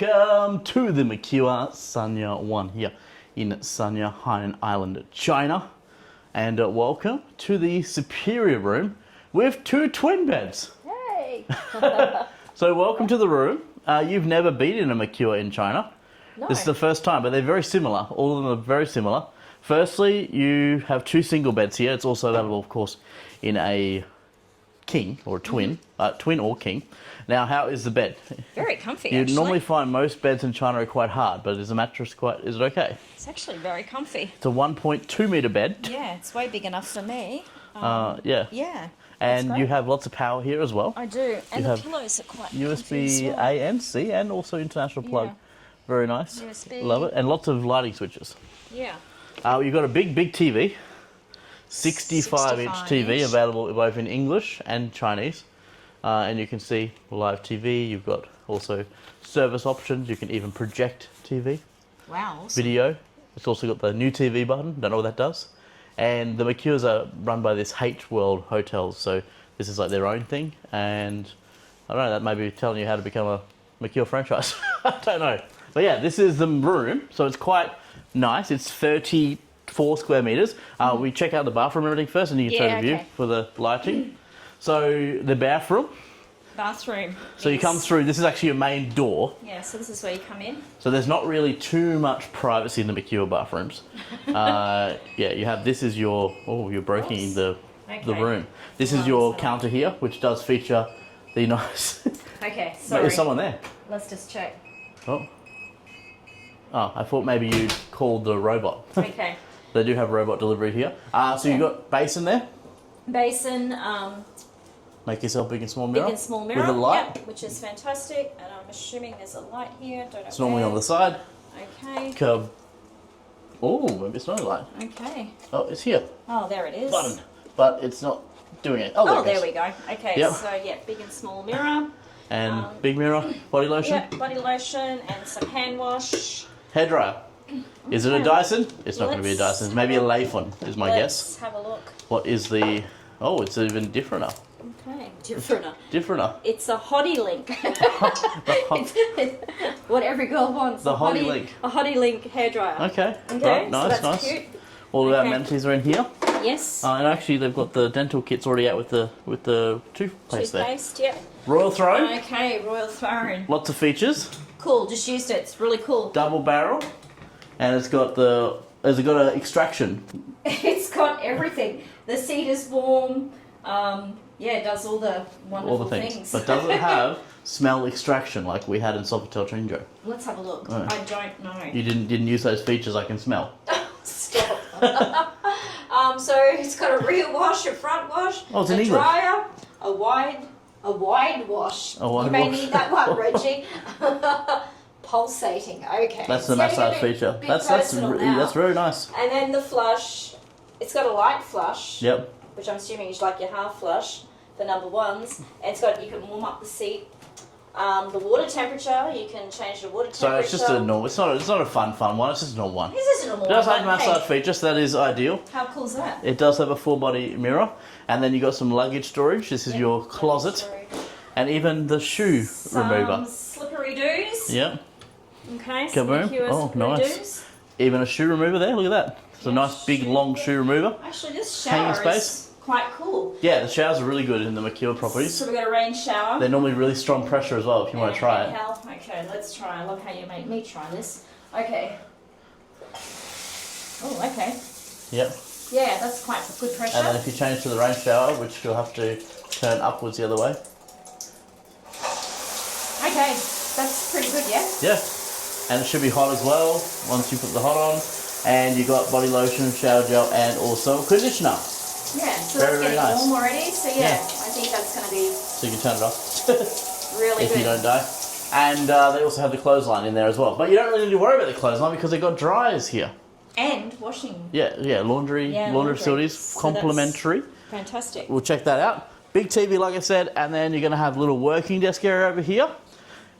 Welcome to the Mercure Sanya One here in Sanya, Hainan Island, China. And welcome to the superior room with two twin beds. Hey! So welcome to the room. You've never been in a Mercure in China. No. This is the first time, but they're very similar. All of them are very similar. Firstly, you have two single beds here. It's also available, of course, in a king or a twin, twin or king. Now, how is the bed? Very comfy, You actually. normally find most beds in China are quite hard, but is the mattress is it okay? It's actually very comfy. It's a 1.2 metre bed. Yeah, it's way big enough for me. Yeah. Yeah. And great. you have lots of power here as well. I do. And You the have pillows are quite comfy USB as well. A and C, and also international plug. Yeah. Very nice. USB. Love it. And lots of lighting switches. Yeah. You've got a big TV. 65-inch TV 65-inch. available both in English and Chinese. And you can see live TV. You've got also service options. You can even project TV, Wow. Awesome. video. It's also got the new TV button. Don't know what that does. And the Mercures are run by this H World Hotels. So this is like their own thing. And I don't know, that may be telling you how to become a Mercure franchise. I don't know. But yeah, this is the room. So it's quite nice. It's 34 square meters. We check out the bathroom and everything first, and you can show the view for the lighting. So the bathroom. Bathroom. So you come through. This is actually your main door. Yeah, so this is where you come in. So there's not really too much privacy in the Mercure bathrooms. Yeah, you have. This is your. Oh, you're breaking the room. This is your counter here, which does feature the nice. Okay, Wait, sorry. there's someone there. Let's just check. Oh. Oh, I thought maybe you'd called the robot. Okay. They do have robot delivery here. So you've got basin there. Basin, Make yourself big and small mirror. big and small mirror. With a light. Yep, which is fantastic. And I'm assuming there's a light here. Don't know. It's normally on the side. Okay. Curb. Oh, maybe it's not a light. Okay. Oh, it's here. Oh, there it is. Button. But it's not doing it. Oh, it there goes. we go. Okay, Yep. so yeah, big and small mirror. And big mirror, body lotion, Yeah, body lotion and some hand wash. hairdryer. Is it a Dyson? It's not going to be a Let's Dyson. Maybe a Lathe is my Let's guess. have a look. What is the... Oh, it's even differenter. Okay, different. Differenter. It's a hottie link. What every girl wants. The hottie link. A hottie link hairdryer. Okay. Okay, Right, nice, so that's nice. cute. All of our Okay. amenities are in here. Yes. And actually, they've got the dental kits already out with the toothpaste there. Toothpaste, yep. Royal Throne. Okay, Royal Throne. Lots of features. Cool, just used it. It's really cool. Double barrel. And it's got the... Has it got an extraction? It's got everything. The seat is warm. Yeah, it does all the wonderful All the things. But does it have smell extraction like we had in Sofitel Trinjo? Let's have a look. Oh. I don't know. You didn't use those features I can smell. Stop. So it's got a rear wash, a front wash, Oh, it's in a English. dryer, a wide wash. A wide you may wash. need that one, Reggie. Pulsating. Okay. That's the It's getting a massage bit- feature. bit That's personal now. that's very nice. And then the flush. It's got a light flush, Yep. which I'm assuming is like your half flush for number ones. And it's got you can warm up the seat. The water temperature, you can change the water temperature. So it's just a normal. It's not a fun one. It's just a normal one. This is a normal It does have one. a massage Hey, feature, so that is ideal. how cool is that? It does have a full body mirror, and then you got some luggage storage. This is Yep. your closet, and even the shoe remover. Slippery doos. Yep. Okay, Kaboom. some Mercure Oh, slippery nice. doos. Even a shoe remover there. Look at that. It's a Yeah, nice big shoe long shoe remover. Actually, this Hanging shower space. is quite cool. Yeah, the showers are really good in the Mercure properties. So we've got a rain shower. They're normally really strong pressure as well if you want to try it. Okay, let's try. I love how you make me try this. Okay. Oh, okay. Yep. Yeah, that's quite good pressure. And then if you change to the rain shower, which you'll have to turn upwards the other way. Okay, that's pretty good, yeah? Yeah. And it should be hot as well once you put the hot on. And you got body lotion, shower gel, and also conditioner. Yeah, so Very, that's very getting nice. warm already. So yeah, Yeah. I think that's going to be So you can turn it off really if good. you don't die. And they also have the clothesline in there as well. But you don't really need to worry about the clothesline because they've got dryers here. And washing. Yeah, laundry laundry. facilities, So complimentary. Fantastic. We'll check that out. Big TV, like I said, and then you're going to have a little working desk area over here,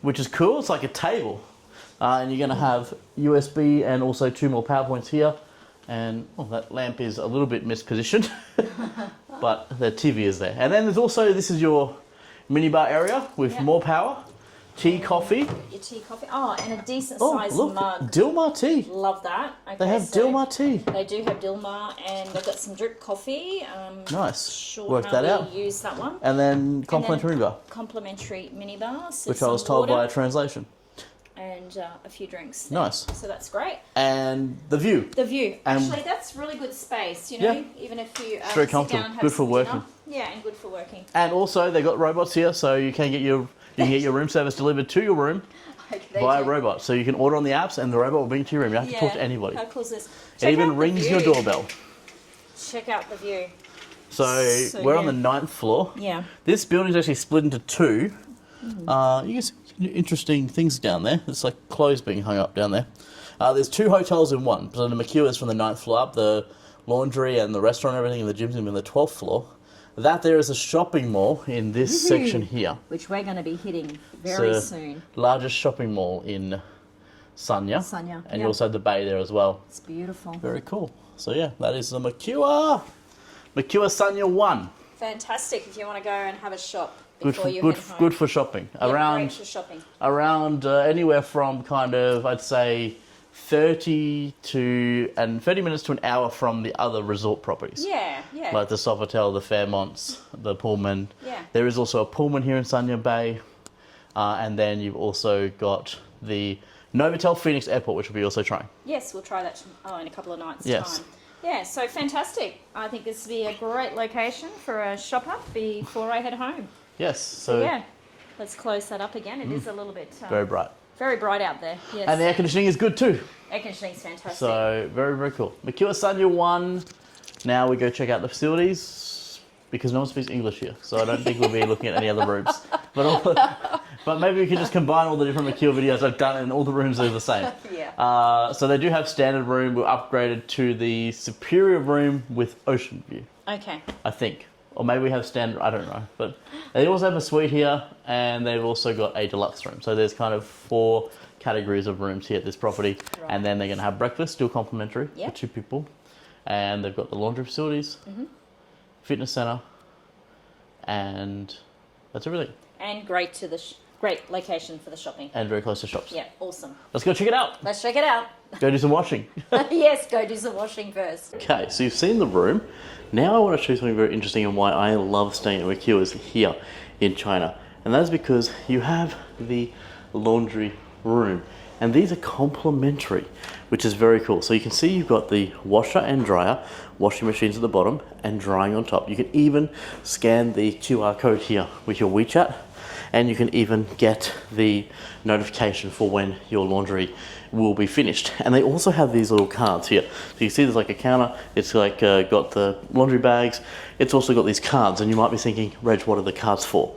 which is cool. It's like a table. And you're going to have USB and also 2 more power points here. And that lamp is a little bit mispositioned, but the TV is there. And then there's also, this is your minibar area with more power. tea coffee. Your tea coffee. Oh, and a decent Oh, sized look, mug. Dilmah tea. Love that. Okay, They have Dilmah tea. They do have Dilmah, and they've got some drip coffee. Nice. Sure, Work how that we out. use that one. And then complimentary bar, Complimentary minibars, which I was told by a translation. and a few drinks. Nice. So that's great. And the view. The view. And Actually, that's really good space. You know, Yeah. even if you Very sit comfortable. down, have Good for some working. dinner. Yeah, and good for working. And also, they got robots here, so you can get your room service delivered to your room They via do. robot. So you can order on the apps, and the robot will bring it to your room. You don't have to talk to anybody. How cool is this? It Check even out the rings your view. doorbell. Check out the view. So we're on the 9th floor. Yeah. This building is actually split into two. You can see interesting things down there. It's like clothes being hung up down there. There's two hotels in one. So the Mercure is from the 9th floor up. The laundry and the restaurant and everything, and the gym's going to be on the 12th floor. That there is a shopping mall in this section here. Which we're going to be hitting It's very the soon. largest shopping mall in Sanya. Sanya, And yeah. you also have the bay there as well. It's beautiful. Very cool. So yeah, that is the Mercure Sanya One. Fantastic if you want to go and have a shop Good before for, you good, head home. good for shopping. Yeah, around great for shopping. around anywhere from kind of, I'd say, 30 minutes to an hour from the other resort properties. Yeah, yeah. Like the Sofitel, the Fairmonts, the Pullman. Yeah. There is also a Pullman here in Sanya Bay. And then you've also got the Novotel Phoenix Airport, which we'll be also trying. Yes, we'll try that in a couple of nights' Yes. time. Yeah, so fantastic. I think this would be a great location for a shop up before I head home. Yes, So so yeah, let's close that up again. It is a little bit very bright. very bright out there. Yes. And the air conditioning is good too. air conditioning's fantastic. So very, very cool. Mercure Sanya One. Now we go check out the facilities because no one speaks English here. So I don't think we'll be looking at any other rooms. But maybe we can just combine all the different Mercure videos I've done and all the rooms are the same. Yeah. So they do have standard room. We're upgraded to the superior room with ocean view, Okay. I think. Or maybe we have standard, I don't know. But they also have a suite here and they've also got a deluxe room. So there's kind of 4 categories of rooms here at this property. Right. And then they're going to have breakfast, still complimentary Yep. for 2 people. And they've got the laundry facilities, fitness center, and that's everything. And great great location for the shopping. And very close to shops. Yeah, awesome. Let's go check it out. Let's check it out. Go do some washing. Yes, go do some washing first. Okay, so you've seen the room. Now I want to show you something very interesting and why I love staying at Mercure's here in China. And that is because you have the laundry room. And these are complementary, which is very cool. So you can see you've got the washer and dryer, washing machines at the bottom and drying on top. You can even scan the QR code here with your WeChat, and you can even get the notification for when your laundry will be finished. And they also have these little cards here. So you see there's like a counter, it's like got the laundry bags, it's also got these cards, and you might be thinking, Reg, what are the cards for?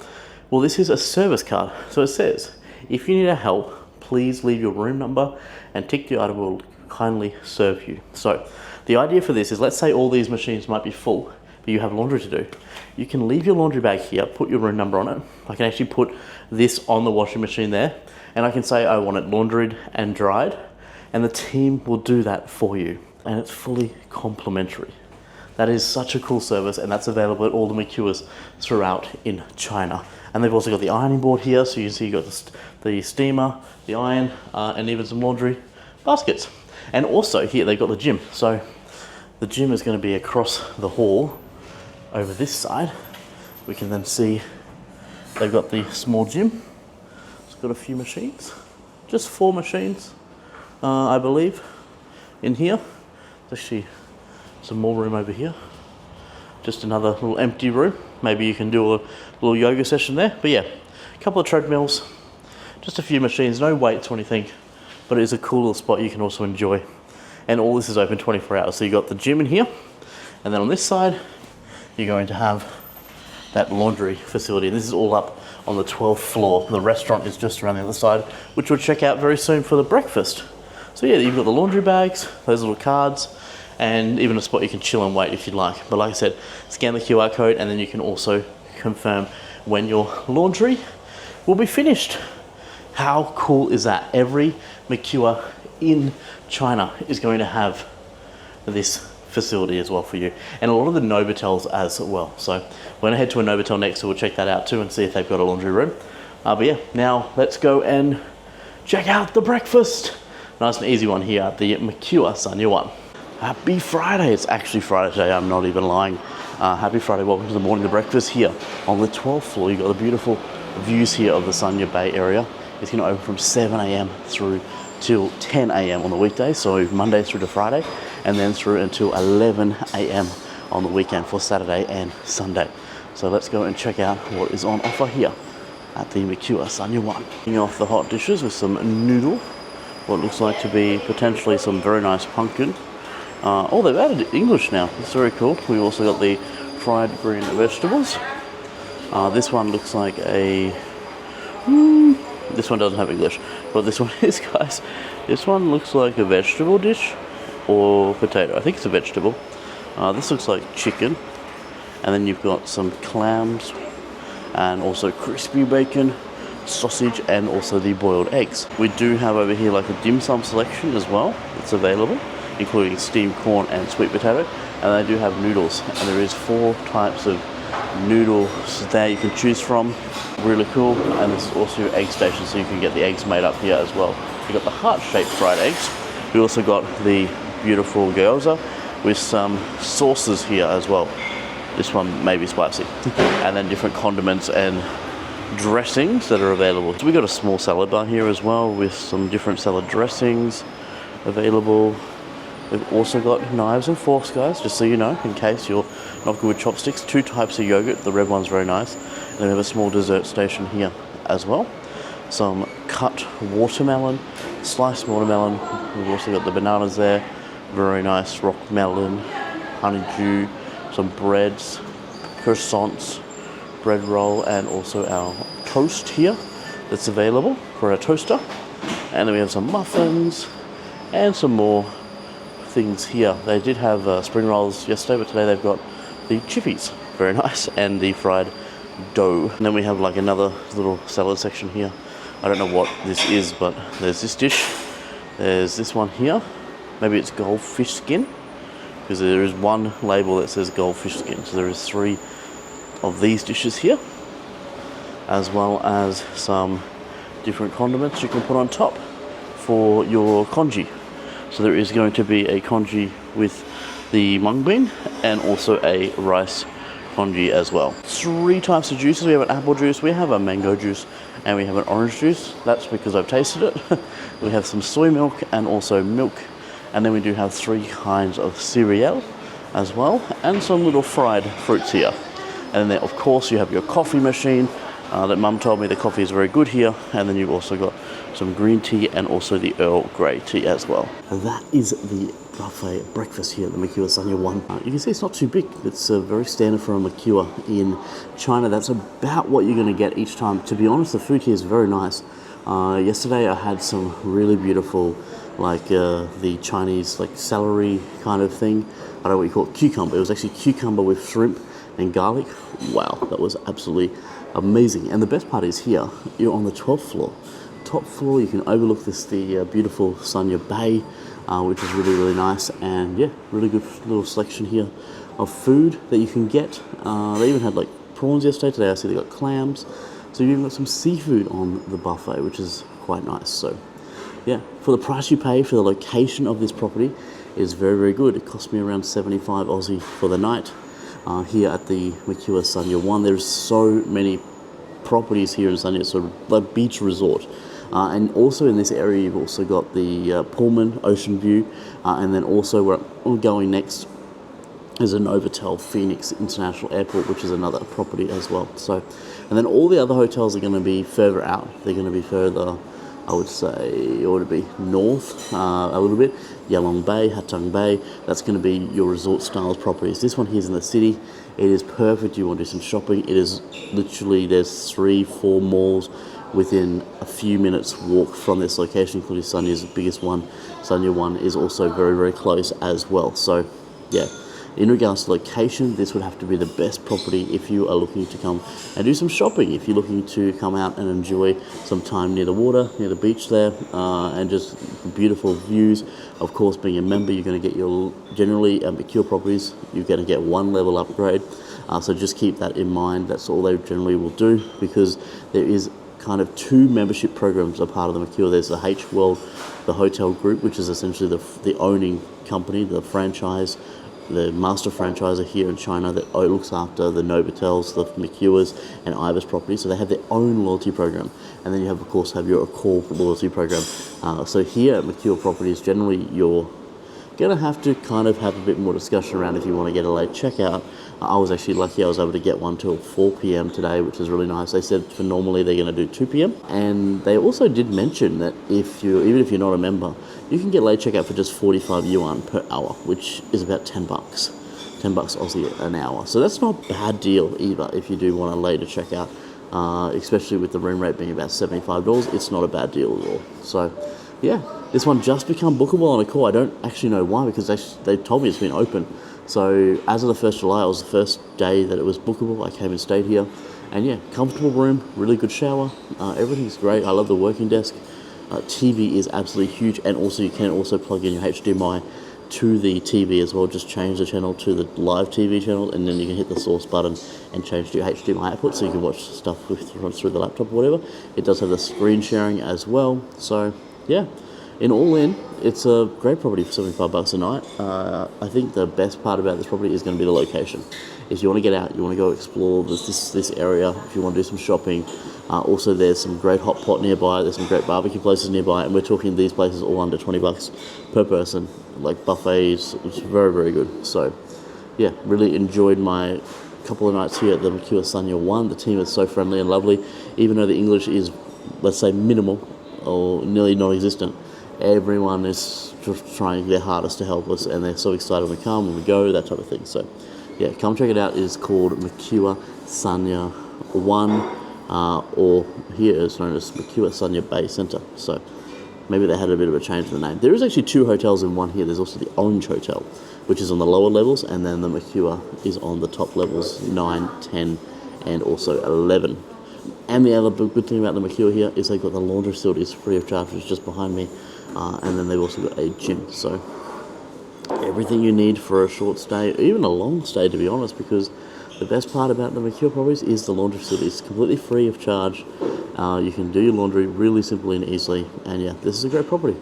Well, this is a service card. So it says, if you need our help, please leave your room number and tick the item will kindly serve you. So the idea for this is, let's say all these machines might be full, but you have laundry to do. You can leave your laundry bag here, put your room number on it. I can actually put this on the washing machine there, and I can say I want it laundried and dried, and the team will do that for you. And it's fully complimentary. That is such a cool service, and that's available at all the Mercures throughout in China. And they've also got the ironing board here, so you can see you've got the steamer, the iron, and even some laundry baskets. And also here they've got the gym. So the gym is going to be across the hall over this side. We can then see they've got the small gym. It's got a few machines, just 4 machines, I believe, in here. There's actually some more room over here. Just another little empty room. Maybe you can do a little yoga session there. But yeah, a couple of treadmills, just a few machines, no weights or anything, but it is a cool little spot you can also enjoy. And all this is open 24 hours. So you got the gym in here, and then on this side, you're going to have that laundry facility. And this is all up on the 12th floor. The restaurant is just around the other side, which we'll check out very soon for the breakfast. So yeah, you've got the laundry bags, those little cards, and even a spot you can chill and wait if you'd like. But like I said, scan the QR code and then you can also confirm when your laundry will be finished. How cool is that? Every Mercure in China is going to have this facility as well for you. And a lot of the Novotels as well. So we're going to head to a Novotel next, so we'll check that out too and see if they've got a laundry room. But yeah, now let's go and check out the breakfast. Nice and easy one here at the Mercure Sanya One. Happy Friday. It's actually Friday today, I'm not even lying. Happy Friday, welcome to the morning of breakfast here on the 12th floor. You've got the beautiful views here of the Sanya Bay area. It's going to open from 7 a.m. through till 10 a.m. on the weekday, so Monday through to Friday, and then through until 11 a.m. on the weekend for Saturday and Sunday. So let's go and check out what is on offer here at the Mercure Sanya One. Kicking off the hot dishes with some noodle, what looks like to be potentially some very nice pumpkin. Oh, they've added English now. It's very cool. We also got the fried green vegetables. This one looks like a... this one doesn't have English, but this one is, guys. This one looks like a vegetable dish or potato. I think it's a vegetable. This looks like chicken. And then you've got some clams and also crispy bacon, sausage, and also the boiled eggs. We do have over here like a dim sum selection as well that's available, including steamed corn and sweet potato, and they do have noodles, and there is 4 types of noodles there you can choose from. Really cool. And there's also your egg station, so you can get the eggs made up here as well. You've got the heart-shaped fried eggs. We also got the beautiful gyoza with some sauces here as well. This one may be spicy. And then different condiments and dressings that are available. So we got a small salad bar here as well with some different salad dressings available. We've also got knives and forks, guys, just so you know, in case you're not good with chopsticks. 2 types of yogurt. The red one's very nice. And then we have a small dessert station here as well. Some cut watermelon, sliced watermelon. We've also got the bananas there. Very nice. Rock melon, honeydew, some breads, croissants, bread roll, and also our toast here that's available for our toaster. And then we have some muffins and some more things here. They did have spring rolls yesterday, but today they've got the chippies, very nice, and the fried dough. And then we have like another little salad section here. I don't know what this is, but there's this dish. There's this one here. Maybe it's goldfish skin, because there is one label that says goldfish skin. So there is 3 of these dishes here, as well as some different condiments you can put on top for your congee. So there is going to be a congee with the mung bean and also a rice congee as well. 3 types of juices. We have an apple juice, we have a mango juice, and we have an orange juice. That's because I've tasted it. We have some soy milk and also milk. And then we do have 3 kinds of cereal as well, and some little fried fruits here. And then of course you have your coffee machine that Mum told me the coffee is very good here. And then you've also got some green tea and also the Earl Grey tea as well. And that is the buffet breakfast here at the Mercure Sanya One. You can see it's not too big. It's very standard for a Mercure in China. That's about what you're going to get each time. To be honest, the food here is very nice. Yesterday I had some really beautiful, like the Chinese like celery kind of thing. I don't know what you call it, cucumber. It was actually cucumber with shrimp and garlic. Wow, that was absolutely amazing. And the best part is here, you're on the 12th floor. Top floor, you can overlook the beautiful Sanya Bay, which is really, really nice. And yeah, really good little selection here of food that you can get. They even had like prawns yesterday. Today I see they got clams. So you've even got some seafood on the buffet, which is quite nice. So yeah, for the price you pay for the location of this property is very, very good. It cost me around 75 Aussie for the night here at the Mercure Sanya One. There's so many properties here in Sanya. It's a like beach resort. And also in this area, you've also got the Pullman Ocean View. And then also where we're going next is a Novotel Phoenix International Airport, which is another property as well. So, and then all the other hotels are going to be further out. They're going to be further, I would say, it ought to be north a little bit. Yalong Bay, Hatang Bay, that's going to be your resort styles properties. This one here is in the city. It is perfect. You want to do some shopping. It is literally, there's 3-4 malls within a few minutes walk from this location, including Sanya's biggest one. Sanya One is also very, very close as well. So yeah, in regards to location, this would have to be the best property if you are looking to come and do some shopping, if you're looking to come out and enjoy some time near the water, near the beach there, and just beautiful views. Of course, being a member, you're going to get your, generally Mercure properties, you're going to get 1 level upgrade. So just keep that in mind. That's all they generally will do, because there is kind of 2 membership programs are part of the Mercure. There's the H World, the hotel group, which is essentially the owning company, the franchise, the master franchisor here in China that looks after the Novotels, the Mercures, and Ibis properties. So they have their own loyalty program. And then you have, of course, your Accor loyalty program. So here at Mercure Properties, generally you're going to have to kind of have a bit more discussion around if you want to get a late checkout. I was actually lucky I was able to get one till 4 p.m. today, which is really nice. They said for normally they're going to do 2 p.m. And they also did mention that even if you're not a member, you can get late checkout for just 45 yuan per hour, which is about 10 bucks. 10 bucks Aussie an hour. So that's not a bad deal either if you do want a later checkout, especially with the room rate being about $75. It's not a bad deal at all. So yeah, this one just become bookable on Accor. I don't actually know why, because they told me it's been open. So as of the 1st of July, it was the first day that it was bookable. I came and stayed here. And yeah, comfortable room, really good shower. Everything's great. I love the working desk. TV is absolutely huge. And also you can also plug in your HDMI to the TV as well. Just change the channel to the live TV channel, and then you can hit the source button and change to your HDMI output so you can watch stuff through the laptop or whatever. It does have the screen sharing as well. So yeah, in all in, it's a great property for 75 bucks a night. I think the best part about this property is going to be the location. If you want to get out, you want to go explore this area, if you want to do some shopping. Also, there's some great hot pot nearby. There's some great barbecue places nearby, and we're talking these places all under 20 bucks per person, like buffets. It's very, very good. So yeah, really enjoyed my couple of nights here at the Mercure Sanya One. The team is so friendly and lovely, even though the English is, let's say, minimal or nearly non-existent. Everyone is just trying their hardest to help us, and they're so excited when we come, when we go, that type of thing. So yeah, come check it out. It is called Mercure Sanya One, or here it's known as Mercure Sanya Bay Centre. So maybe they had a bit of a change in the name. There is actually 2 hotels in one here. There's also the Orange Hotel, which is on the lower levels, and then the Mercure is on the top levels, 9, 10, and also 11. And the other good thing about the Mercure here is they've got the laundry facilities free of charge, which is just behind me. And then they've also got a gym. So everything you need for a short stay, even a long stay, to be honest, because the best part about the Mercure properties is the laundry facilities, completely free of charge. You can do your laundry really simply and easily. And yeah, this is a great property.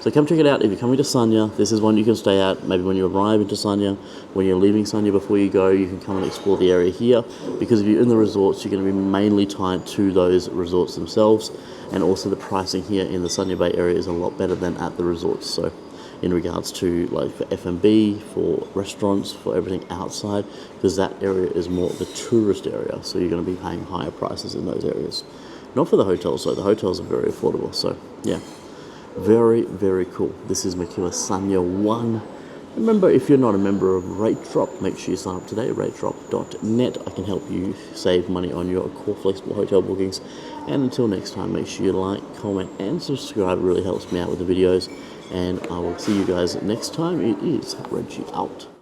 So come check it out. If you're coming to Sanya, this is one you can stay at. Maybe when you arrive into Sanya, when you're leaving Sanya before you go, you can come and explore the area here. Because if you're in the resorts, you're going to be mainly tied to those resorts themselves. And also the pricing here in the Sanya Bay area is a lot better than at the resorts. So in regards to like for F&B, for restaurants, for everything outside, because that area is more the tourist area. So you're going to be paying higher prices in those areas. Not for the hotels though. The hotels are very affordable. So yeah. Very, very cool. This is Mercure Sanya One. Remember, if you're not a member of RateDrop, make sure you sign up today, ratedrop.net. I can help you save money on your Accor flexible hotel bookings. And until next time, make sure you like, comment, and subscribe. It really helps me out with the videos. And I will see you guys next time. It is Reggie out.